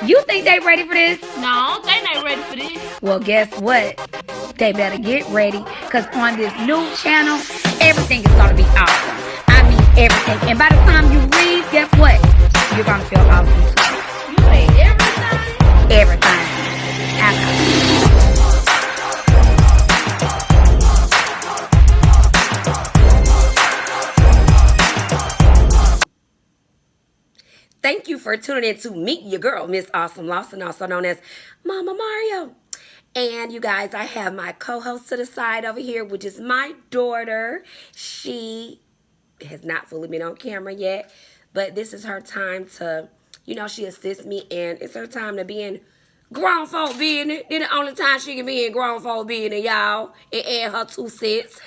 You think they ready for this? No, they not ready for this. Well, guess what? They better get ready, because on this new channel, everything is going to be awesome. I mean everything. And by the time you leave, guess what? You're going to feel awesome too. You say everything? Everything. I know. Thank you for tuning in to meet your girl, Miss Awesome Lawson, also known as Mama Mario. And you guys, I have my co-host to the side over here, which is my daughter. She has not fully been on camera yet, but this is her time to, she assists me, and it's her time to be in grown folk business. Then the only time she can be in grown folk business, y'all, and add her 2 cents.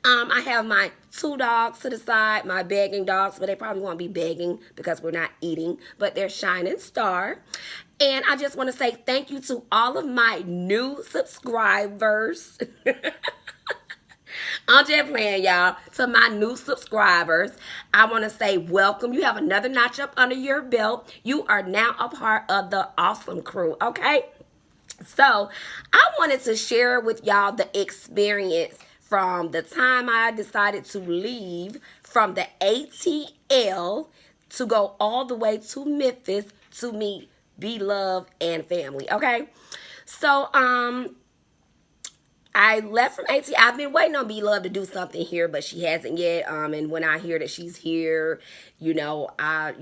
I have my 2 dogs to the side, my begging dogs, but they probably won't be begging because we're not eating, but they're Shining Star. And I just want to say thank you to all of my new subscribers. I'm just playing, y'all. To my new subscribers, I want to say welcome. You have another notch up under your belt. You are now a part of the awesome crew, okay? So I wanted to share with y'all the experience from the time I decided to leave from the ATL to go all the way to Memphis to meet B-Love and family, okay? So, I left from ATL. I've been waiting on B-Love to do something here, but she hasn't yet. And when I hear that she's here, I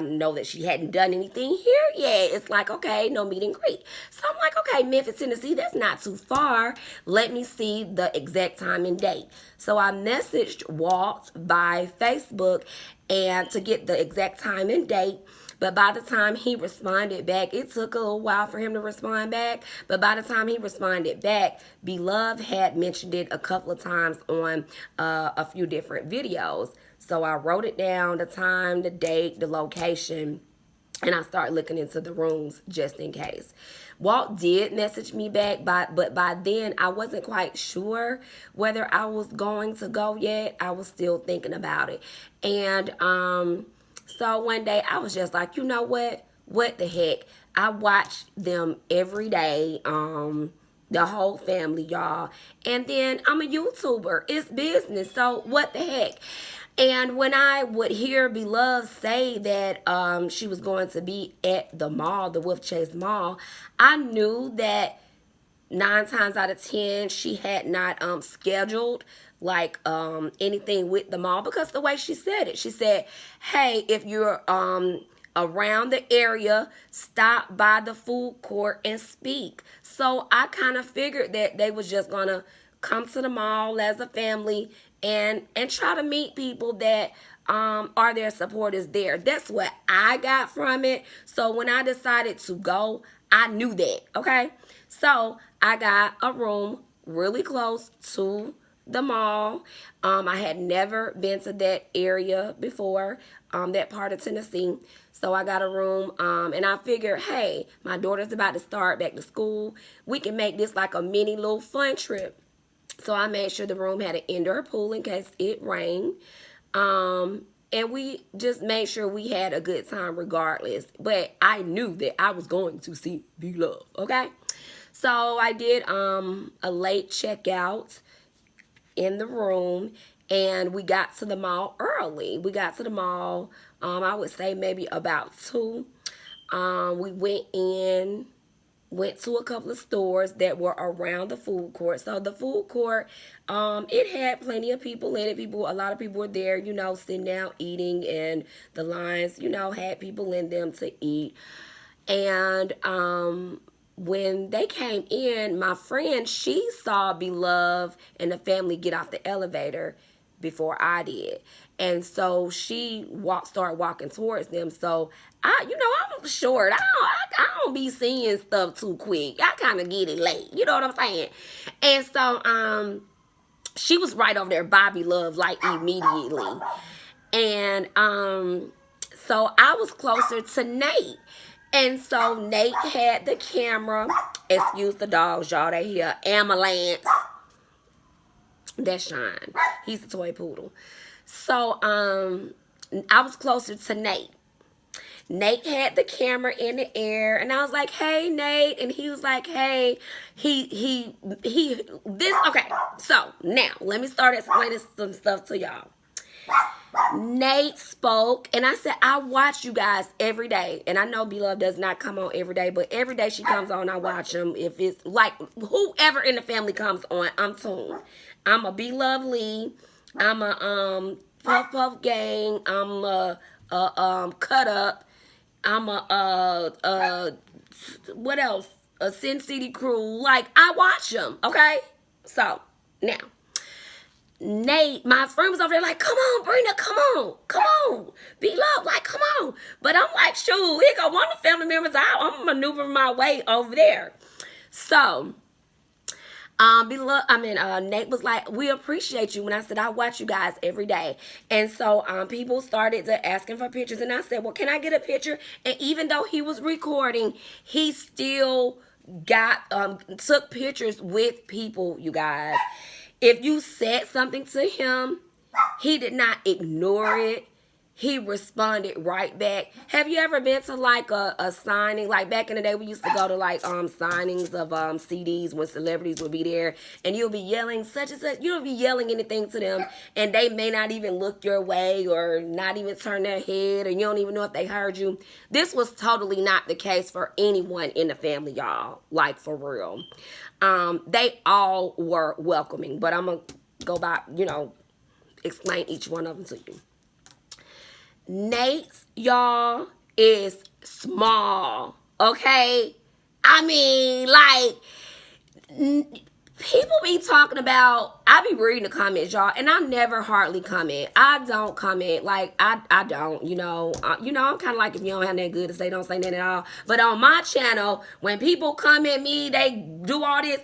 know that she hadn't done anything here yet. It's like, okay, no meet and greet. So I'm like, okay, Memphis, Tennessee, that's not too far. Let me see the exact time and date. So I messaged Walt by Facebook and to get the exact time and date. But by the time he responded back, it took a little while for him to respond back. But by the time he responded back, Beloved had mentioned it a couple of times on a few different videos. So I wrote it down, the time, the date, the location, and I started looking into the rooms just in case. Walt did message me back, but by then I wasn't quite sure whether I was going to go yet. I was still thinking about it. And so one day I was just like, you know what? What the heck? I watch them every day, the whole family, y'all. And then I'm a YouTuber. It's business. So what the heck? And when I would hear Beloved say that she was going to be at the mall, the Wolf Chase Mall, I knew that 9 times out of 10 she had not scheduled like anything with the mall, because the way she said it, she said, hey, if you're around the area, stop by the food court and speak. So I kind of figured that they was just gonna come to the mall as a family and try to meet people that are their supporters there. That's what I got from it. So when I decided to go, I knew that, okay? So I got a room really close to the mall. I had never been to that area before, that part of Tennessee. So I got a room, and I figured, hey, my daughter's about to start back to school. We can make this like a mini little fun trip. So I made sure the room had an indoor pool in case it rained. And we just made sure we had a good time regardless. But I knew that I was going to see B-Love, okay? So I did a late checkout in the room, and we got to the mall early. We got to the mall, I would say maybe about 2. We went to a couple of stores that were around the food court. So the food court, it had plenty of people in it. A lot of people were there, sitting down eating, and the lines, had people in them to eat. And when they came in, my friend, she saw Beloved and the family get off the elevator before I did. And so she started walking towards them. So I'm short. I don't be seeing stuff too quick. I kind of get it late. You know what I'm saying? And so she was right over there by Beloved, like immediately. And so I was closer to Nate. And so Nate had the camera. Excuse the dogs, y'all. They hear ambulance. That's Shine. He's a toy poodle. So I was closer to Nate. Nate had the camera in the air, and I was like, "Hey, Nate," and he was like, "Hey, this." Okay, so now let me start explaining some stuff to y'all. Nate spoke, and I said, I watch you guys every day. And I know Beloved does not come on every day, but every day she comes on, I watch them. If it's like whoever in the family comes on, I'm tuned. I'm a Beloved Lee. I'm a Puff Puff Gang. I'm a Cut Up. I'm a what else? A Cyncity crew. Like, I watch them, okay? So, now. Nate, my friend was over there like, come on, Brenda, come on, Beloved, like, come on. But I'm like, shoot, here go one of the family members out. I'm maneuvering my way over there. So, Nate was like, we appreciate you. When I said, I watch you guys every day. And so, people started to asking for pictures. And I said, well, can I get a picture? And even though he was recording, he still took pictures with people, you guys. If you said something to him, he did not ignore it. He responded right back. Have you ever been to like a signing? Like back in the day, we used to go to like signings of CDs when celebrities would be there, and you'll be yelling such and such. You don't be yelling anything to them, and they may not even look your way or not even turn their head, and you don't even know if they heard you. This was totally not the case for anyone in the family, y'all. Like, for real. They all were welcoming, but I'm gonna go back, explain each one of them to you. Nate's, y'all, is small, okay? I mean, like, people be talking about, I be reading the comments, y'all, and I never hardly comment. I don't comment, like, I don't, I'm kind of like, if you don't have nothing good to say, don't say nothing at all. But on my channel, when people come at me, they do all this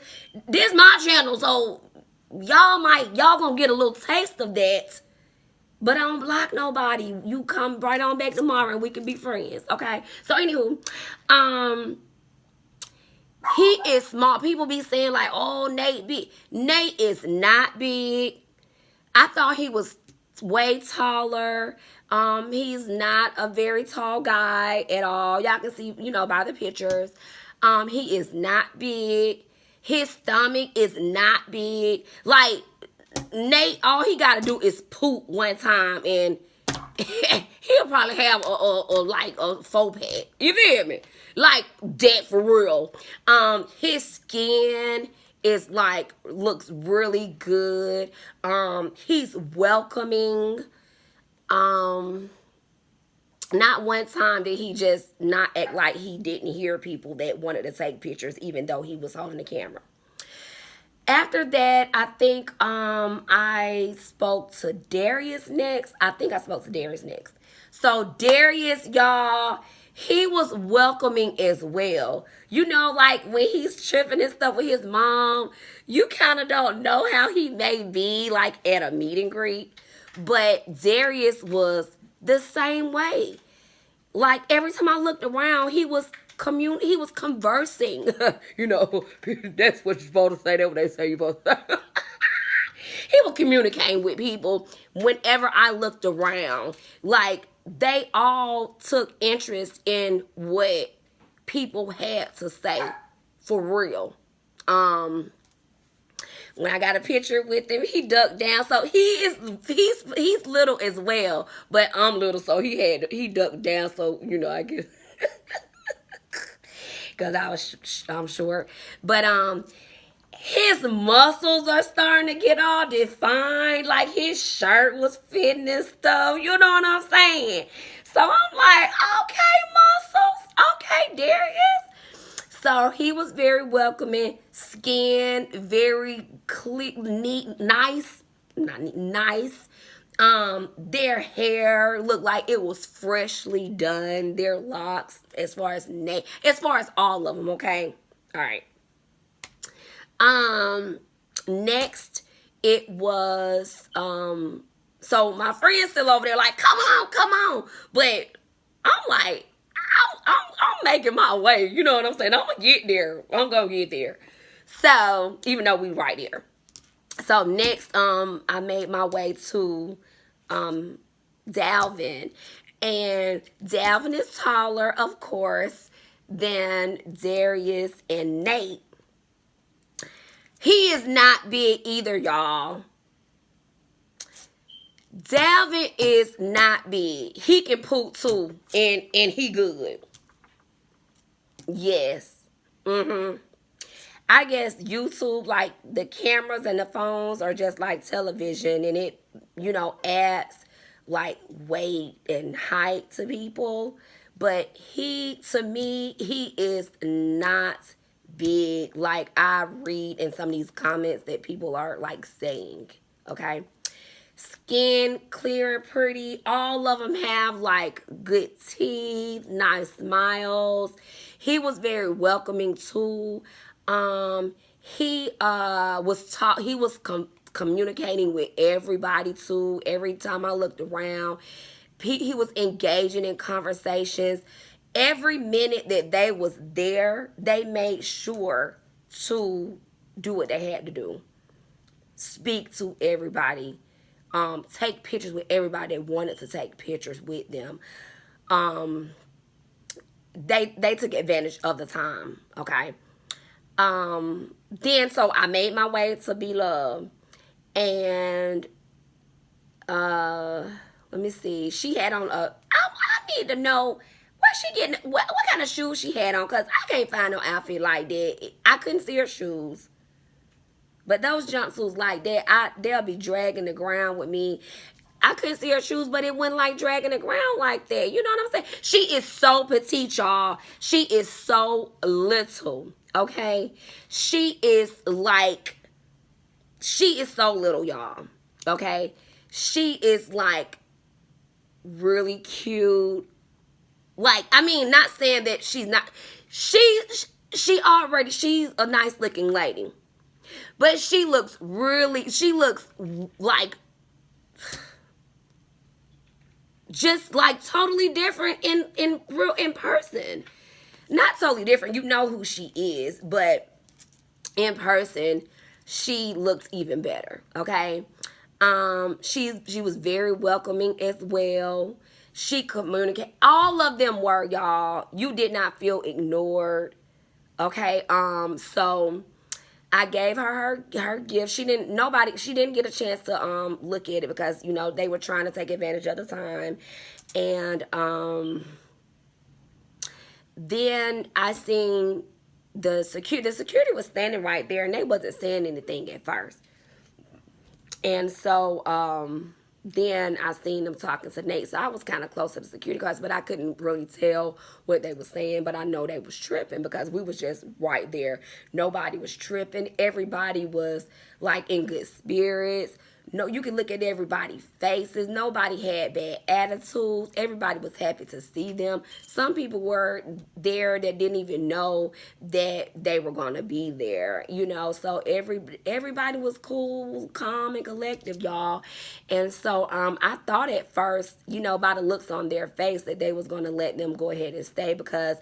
my channel, so y'all gonna get a little taste of that. But I don't block nobody. You come right on back tomorrow and we can be friends, okay? So, anywho, he is small. People be saying like, oh, Nate big. Nate is not big. I thought he was way taller. He's not a very tall guy at all. Y'all can see, by the pictures. He is not big. His stomach is not big. Like, Nate, all he got to do is poop one time and he'll probably have a 4-pack. You feel me? Like that for real. His skin is like, looks really good. He's welcoming. Not one time did he just not act like he didn't hear people that wanted to take pictures, even though he was holding the camera. After that, I think I spoke to Darius next. So Darius, y'all, he was welcoming as well. Like when he's tripping and stuff with his mom, you kind of don't know how he may be like at a meet and greet. But Darius was the same way. Like every time I looked around, he was conversing. That's what you're supposed to say. That's what they say you're supposed to say. He was communicating with people whenever I looked around. Like, they all took interest in what people had to say. For real. When I got a picture with him, he ducked down. So he's little as well. But I'm little, so he ducked down. So, I guess. Because I'm short. But his muscles are starting to get all defined. Like his shirt was fitting and stuff. You know what I'm saying? So I'm like, okay, muscles. Okay, Darius. So he was very welcoming. Skin, very clean, neat, nice. Not neat, nice. Their hair looked like it was freshly done. Their locks, as far as all of them, okay? All right. Next, it was, so my friend's still over there like, come on. But I'm like, I'm making my way. You know what I'm saying? I'm going to get there. So, even though we right here. So, next, I made my way to Dalvin. And Dalvin is taller, of course, than Darius and Nate. He is not big either, y'all. Dalvin is not big. He can poop too, and he good. Yes. I guess YouTube, like the cameras and the phones are just like television, and it, adds like weight and height to people. But to me, he is not big. Like I read in some of these comments that people are like saying, okay? Skin clear and pretty. All of them have like good teeth, nice smiles. He was very welcoming too. He was communicating with everybody too. Every time I looked around, he was engaging in conversations. Every minute that they was there, they made sure to do what they had to do. Speak to everybody. Take pictures with everybody that wanted to take pictures with them. They took advantage of the time, okay? Then so I made my way to Be Loved, and let me see. She had on I need to know where she getting what kind of shoes she had on, cause I can't find no outfit like that. I couldn't see her shoes. But those jumpsuits like that, they'll be dragging the ground with me. I couldn't see her shoes, but it wasn't like dragging the ground like that. You know what I'm saying? She is so petite, y'all. She is so little, okay? She is so little, y'all, okay? She is like really cute. Like, I mean, not saying that she's not. She's a nice looking lady. But she looks like just like totally different in person. Not totally different. You know who she is, but in person, she looks even better. Okay. She was very welcoming as well. She communicated. All of them were, y'all. You did not feel ignored. Okay. So I gave her gift. She didn't get a chance to look at it because they were trying to take advantage of the time. And then I seen the security was standing right there, and they wasn't saying anything at first. And so then I seen them talking to Nate. So I was kind of close to the security guards, but I couldn't really tell what they were saying. But I know they was tripping because we was just right there. Nobody was tripping. Everybody was like in good spirits. No, you can look at everybody's faces. Nobody had bad attitudes. Everybody was happy to see them. Some people were there that didn't even know that they were going to be there, So everybody was cool, calm, and collective, y'all. And so I thought at first, by the looks on their face that they was going to let them go ahead and stay because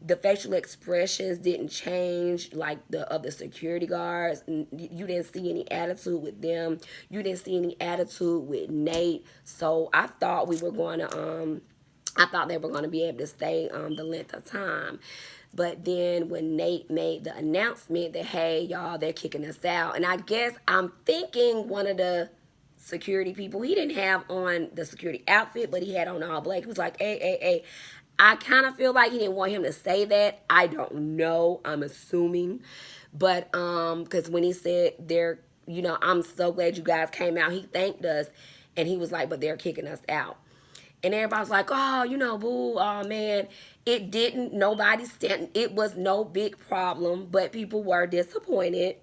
the facial expressions didn't change like the other security guards. You didn't see any attitude with them. You didn't see any attitude with Nate. So I thought they were going to be able to stay the length of time. But then when Nate made the announcement that, hey, y'all, they're kicking us out. And I guess I'm thinking one of the security people, he didn't have on the security outfit, but he had on all black. He was like, hey. I kind of feel like he didn't want him to say that. I don't know. I'm assuming. But because when he said I'm so glad you guys came out, he thanked us. And he was like, but they're kicking us out. And everybody's like, oh, boo, oh, man. It didn't, it was no big problem, but people were disappointed.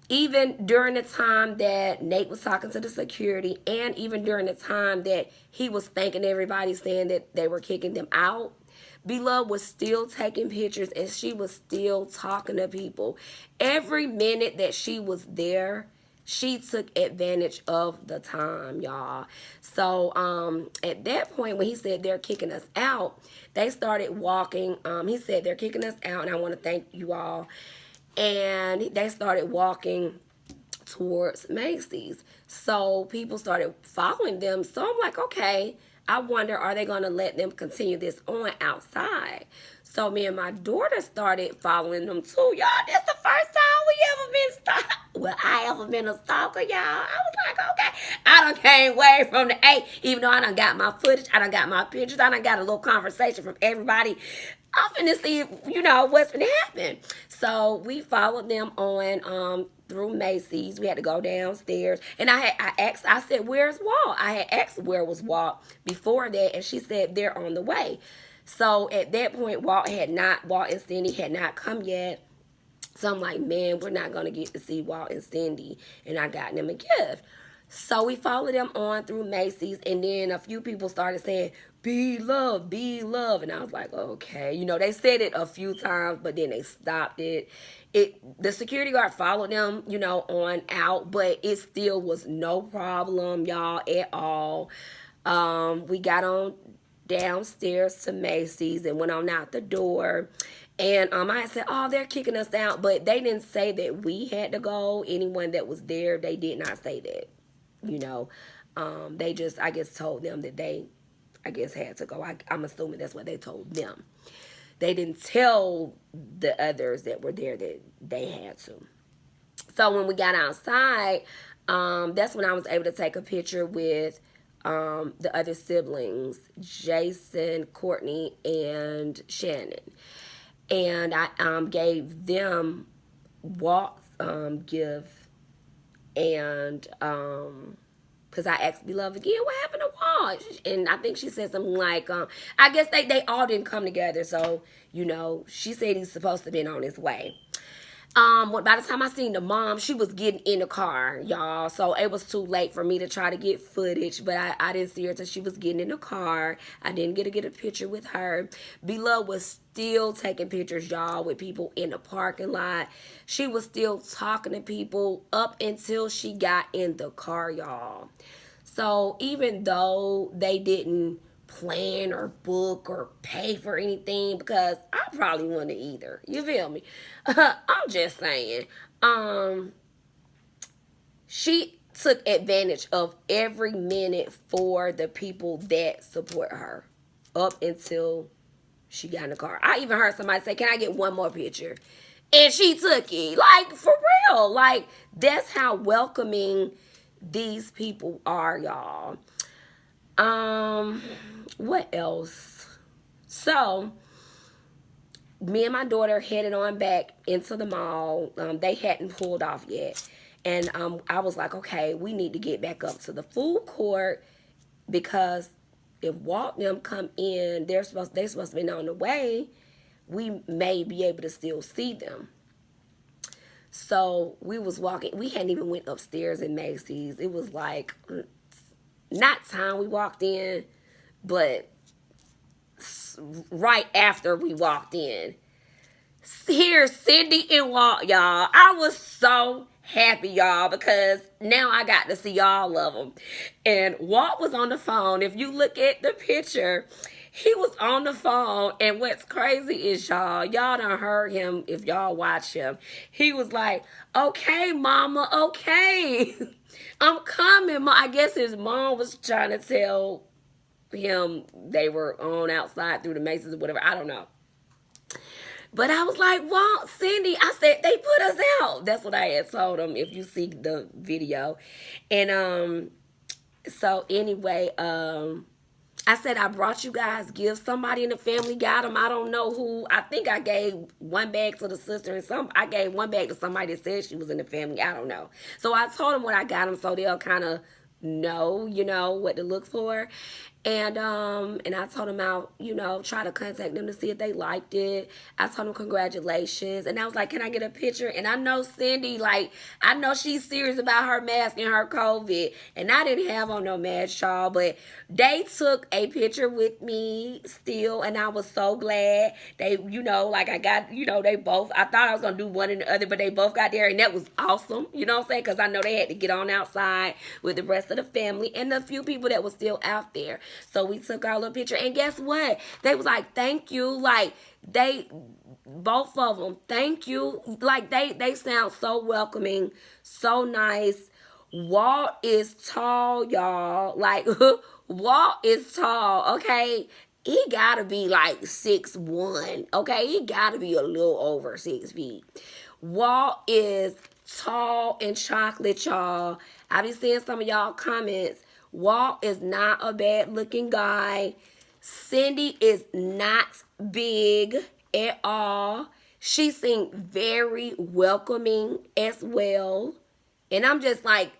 Even during the time that Nate was talking to the security, and even during the time that he was thanking everybody, saying that they were kicking them out, Beloved was still taking pictures and she was still talking to people. Every minute that she was there, she took advantage of the time, y'all. So at that point, when he said they're kicking us out, they started walking. He said they're kicking us out, and I want to thank you all. And they started walking towards Macy's. So people started following them. So I'm like, okay, I wonder, are they going to let them continue this on outside? So me and my daughter started following them too. Y'all, that's the first time we ever been stalked. Well, I ever been a stalker, y'all. I was like, okay. I done came way from the A. Even though I done got my footage, I done got my pictures, I done got a little conversation from everybody. I'm finna see, what's gonna happen. So we followed them on through Macy's. We had to go downstairs, and I asked. I said, "Where's Walt?" I had asked where was Walt before that, and she said they're on the way. So at that point, Walt and Cindy had not come yet. So I'm like, man, we're not gonna get to see Walt and Cindy, and I got them a gift. So we followed them on through Macy's, and then a few people started saying, be love, be love. And I was like, okay. They said it a few times, but then they stopped it. The security guard followed them, on out, but it still was no problem, y'all, at all. We got on downstairs to Macy's and went on out the door. And I said, oh, they're kicking us out. But they didn't say that we had to go. Anyone that was there, they did not say that. They just, I guess, told them that they, I guess, had to go. I'm assuming that's what they told them. They didn't tell the others that were there that they had to. So when we got outside, that's when I was able to take a picture with the other siblings, Jason, Courtney, and Shannon. And I gave them Walt's gift, and because I asked Beloved again, what happened to Walt? And I think she said something like, I guess they all didn't come together. So, she said he's supposed to have been on his way. By the time I seen the mom, she was getting in the car, y'all. So it was too late for me to try to get footage, but I didn't see her till she was getting in the car. I didn't get a picture with her. Beloved was still taking pictures, y'all, with people in the parking lot. She was still talking to people up until she got in the car, y'all. So even though they didn't plan or book or pay for anything, because I probably wouldn't either. You feel me? I'm just saying. She took advantage of every minute for the people that support her up until she got in the car. I even heard somebody say, can I get one more picture? And she took it. Like, for real. Like, that's how welcoming these people are, y'all. What else? So, me and my daughter headed on back into the mall. They hadn't pulled off yet. And I was like, okay, we need to get back up to the food court, because if Walt and them come in, they're supposed to be on the way, we may be able to still see them. So we was walking. We hadn't even went upstairs in Macy's. It was like, not time we walked in, but right after we walked in. Here's Cindy and Walt, y'all. I was so happy, y'all, because now I got to see all of them. And Walt was on the phone. If you look at the picture, he was on the phone. And what's crazy is, y'all done heard him if y'all watch him. He was like, okay, mama, okay. I'm coming. I guess his mom was trying to tell him they were on outside through the Macy's or whatever. I don't know. But I was like, Walt, Cindy, I said, they put us out. That's what I had told him, if you see the video. And so anyway, I said, I brought you guys gifts. Somebody in the family got them. I don't know who. I think I gave one bag to the sister, and I gave one bag to somebody that said she was in the family. I don't know. So I told them what I got them, so they'll kind of know, what to look for. And I told them I'll, try to contact them to see if they liked it. I told them congratulations. And I was like, can I get a picture? And I know Cindy, I know she's serious about her mask and her COVID. And I didn't have on no mask, y'all. But they took a picture with me still. And I was so glad. They, I got, they both, I thought I was going to do one and the other, but they both got there. And that was awesome. You know what I'm saying? Because I know they had to get on outside with the rest of the family and the few people that were still out there. So we took our little picture, and guess what? They was like, thank you. Like, both of them. Thank you. Like they sound so welcoming, so nice. Walt is tall, y'all. Like Walt is tall. Okay, he gotta be like 6'1". Okay, he gotta be a little over 6 feet. Walt is tall and chocolate, y'all. I be seeing some of y'all comments. Walt is not a bad looking guy. Cindy is not big at all. She seemed very welcoming as well. And I'm just like,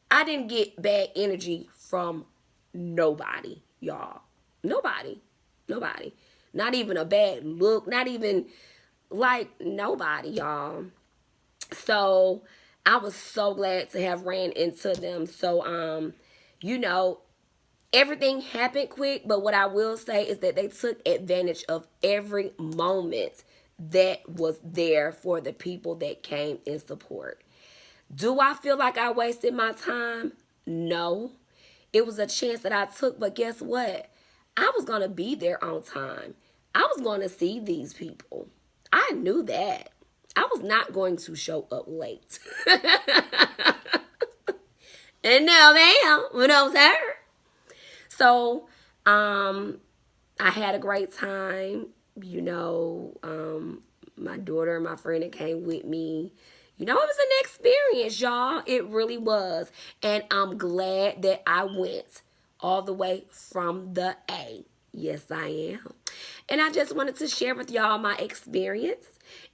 I didn't get bad energy from nobody, y'all. Nobody. Nobody. Not even a bad look. Not even like nobody, y'all. So I was so glad to have ran into them. So, you know, everything happened quick, but what I will say is that they took advantage of every moment that was there for the people that came in support. Do I feel like I wasted my time? No. It was a chance that I took, but guess what? I was going to be there on time. I was going to see these people. I knew that. I was not going to show up late. And now, ma'am, you know, sir. So, I had a great time. You know, my daughter and my friend that came with me. You know, it was an experience, y'all. It really was. And I'm glad that I went all the way from the A. Yes, I am. And I just wanted to share with y'all my experience.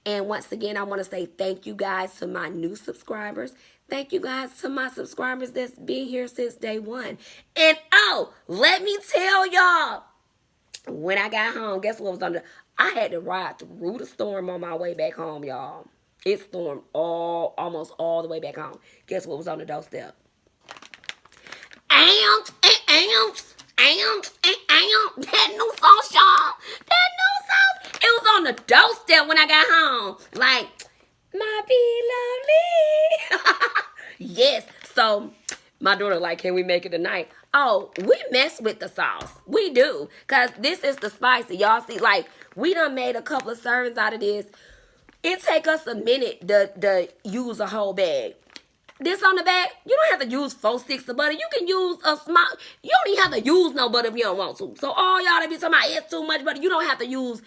And once again, I want to say thank you guys to my new subscribers. Thank you guys to my subscribers that's been here since day one. And oh, let me tell y'all, when I got home, guess what was on the... I had to ride through the storm on my way back home, y'all. It stormed almost all the way back home. Guess what was on the doorstep? That new sauce, y'all. That new sauce. It was on the doorstep when I got home. Like, my beloved. Yes. So, my daughter like, can we make it tonight? Oh, we mess with the sauce. We do. Because this is the spicy. Y'all see, like, we done made a couple of servings out of this. It take us a minute to use a whole bag. This on the back, you don't have to use 4 sticks of butter. You can use a small, you don't even have to use no butter if you don't want to. So all y'all that be talking about it's too much butter, you don't have to use,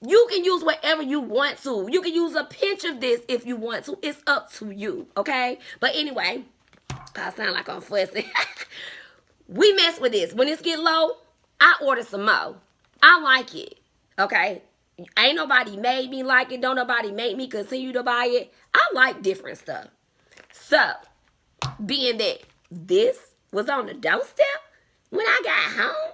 you can use whatever you want to. You can use a pinch of this if you want to. It's up to you, okay? But anyway, I sound like I'm fussing. We mess with this. When it get low, I order some more. I like it, okay? Ain't nobody made me like it. Don't nobody make me continue to buy it. I like different stuff. So, being that this was on the doorstep, when I got home,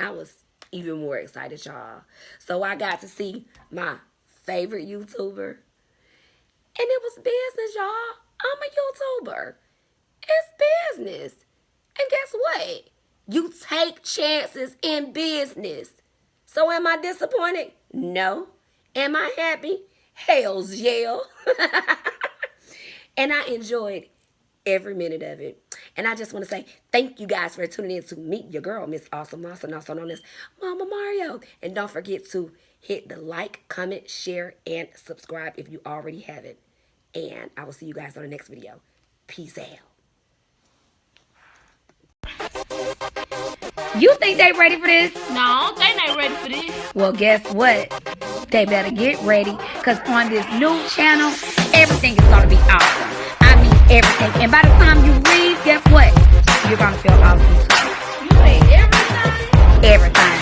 I was even more excited, y'all. So, I got to see my favorite YouTuber. And it was business, y'all. I'm a YouTuber. It's business. And guess what? You take chances in business. So, am I disappointed? No. Am I happy? Hell's yeah. And I enjoyed every minute of it. And I just want to say thank you guys for tuning in to meet your girl, MsAwesomeLawson, also known as Mama Mario. And don't forget to hit the like, comment, share, and subscribe if you already haven't. And I will see you guys on the next video. Peace out. You think they ready for this? No, they not ready for this. Well, guess what? They better get ready, because on this new channel, everything is going to be awesome. I mean everything. And by the time you leave, guess what? You're going to feel awesome too. You say everything? Everything.